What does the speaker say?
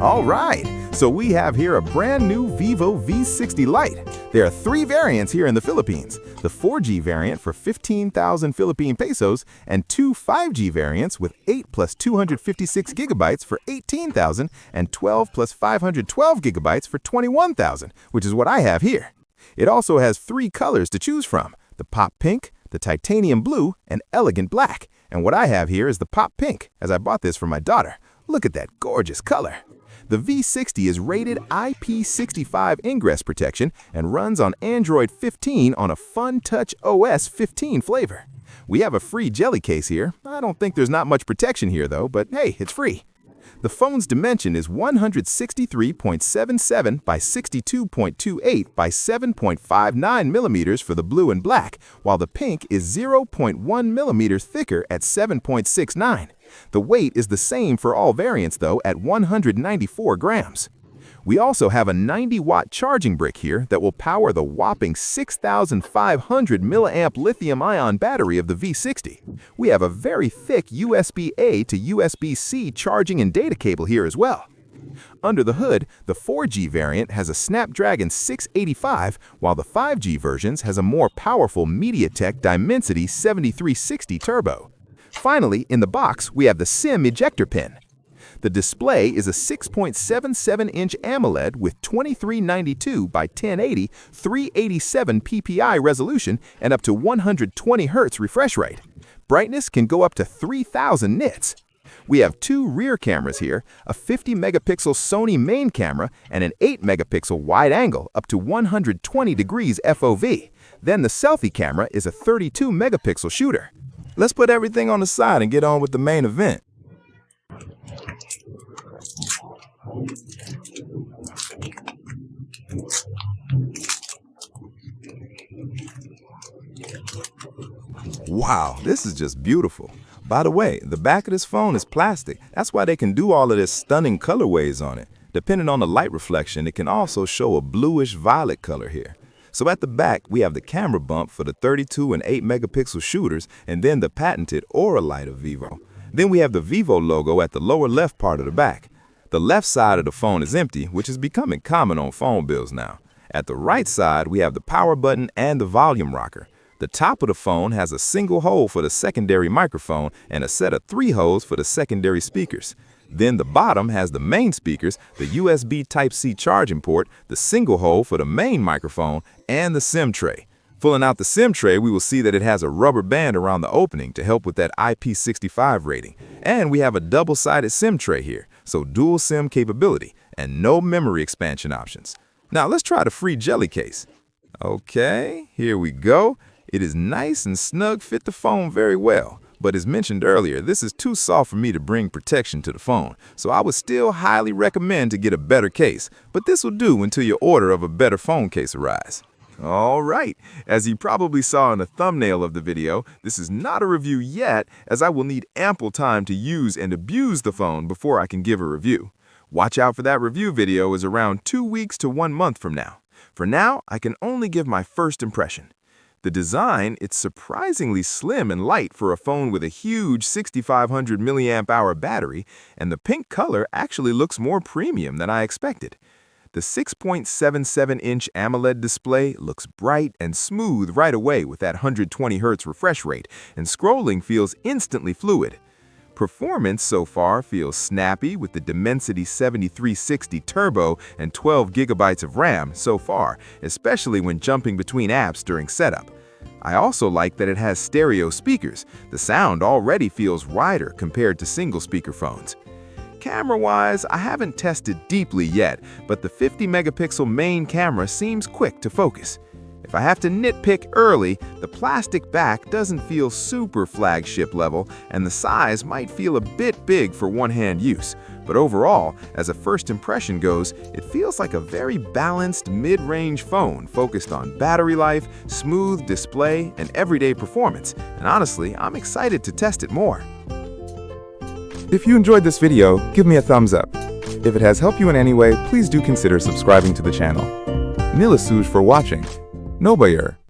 All right, so we have here a brand new Vivo V60 Lite. There are 3 variants here in the Philippines. The 4G variant for 15,000 Philippine pesos and 2 5G variants with 8 plus 256 gigabytes for 18,000 and 12 plus 512 gigabytes for 21,000, which is what I have here. It also has 3 colors to choose from: the Pop Pink, the Titanium Blue, and Elegant Black. And what I have here is the Pop Pink, as I bought this for my daughter. Look at that gorgeous color. The V60 is rated IP65 ingress protection and runs on Android 15 on a Fun Touch OS 15 flavor. We have a free jelly case here. I don't think there's not much protection here though, but hey, it's free. The phone's dimension is 163.77 by 62.28 by 7.59 millimeters for the blue and black, while the pink is 0.1 millimeters thicker at 7.69. The weight is the same for all variants though at 194 grams. We also have a 90-watt charging brick here that will power the whopping 6,500 milliamp lithium-ion battery of the V60. We have a very thick USB-A to USB-C charging and data cable here as well. Under the hood, the 4G variant has a Snapdragon 685, while the 5G versions has a more powerful MediaTek Dimensity 7360 Turbo. Finally, in the box, we have the SIM ejector pin. The display is a 6.77-inch AMOLED with 2392 by 1080, 387 ppi resolution, and up to 120 Hz refresh rate. Brightness can go up to 3,000 nits. We have 2 rear cameras here, a 50-megapixel Sony main camera and an 8-megapixel wide angle up to 120 degrees FOV. Then the selfie camera is a 32-megapixel shooter. Let's put everything on the side and get on with the main event. Wow, this is just beautiful. By the way, the back of this phone is plastic. That's why they can do all of this stunning colorways on it. Depending on the light reflection, it can also show a bluish violet color here. So at the back, we have the camera bump for the 32 and 8 megapixel shooters, and then the patented Aura light of Vivo. Then we have the Vivo logo at the lower left part of the back. The left side of the phone is empty, which is becoming common on phone builds now. At the right side, we have the power button and the volume rocker. The top of the phone has a single hole for the secondary microphone and a set of 3 holes for the secondary speakers. Then the bottom has the main speakers, the USB Type-C charging port, the single hole for the main microphone, and the SIM tray. Pulling out the SIM tray, we will see that it has a rubber band around the opening to help with that IP65 rating. And we have a double-sided SIM tray here, so dual SIM capability and no memory expansion options. Now let's try the free jelly case. Okay, here we go. It is nice and snug, fit the phone very well. But as mentioned earlier, this is too soft for me to bring protection to the phone, so I would still highly recommend to get a better case. But this will do until your order of a better phone case arrives. All right, as you probably saw in the thumbnail of the video, this is not a review yet, as I will need ample time to use and abuse the phone before I can give a review. Watch out for that review video is around 2 weeks to 1 month from now. For now, I can only give my first impression. The design, it's surprisingly slim and light for a phone with a huge 6,500 milliamp hour battery, and the pink color actually looks more premium than I expected. The 6.77-inch AMOLED display looks bright and smooth right away with that 120 Hz refresh rate, and scrolling feels instantly fluid. Performance so far feels snappy with the Dimensity 7360 Turbo and 12 gigabytes of RAM so far, especially when jumping between apps during setup. I also like that it has stereo speakers. The sound already feels wider compared to single-speaker phones. Camera-wise, I haven't tested deeply yet, but the 50-megapixel main camera seems quick to focus. If I have to nitpick early, the plastic back doesn't feel super flagship level, and the size might feel a bit big for one-hand use. But overall, as a first impression goes, it feels like a very balanced mid-range phone focused on battery life, smooth display, and everyday performance. And honestly, I'm excited to test it more. If you enjoyed this video, give me a thumbs up. If it has helped you in any way, please do consider subscribing to the channel. Nila Suj for watching. No Bayer.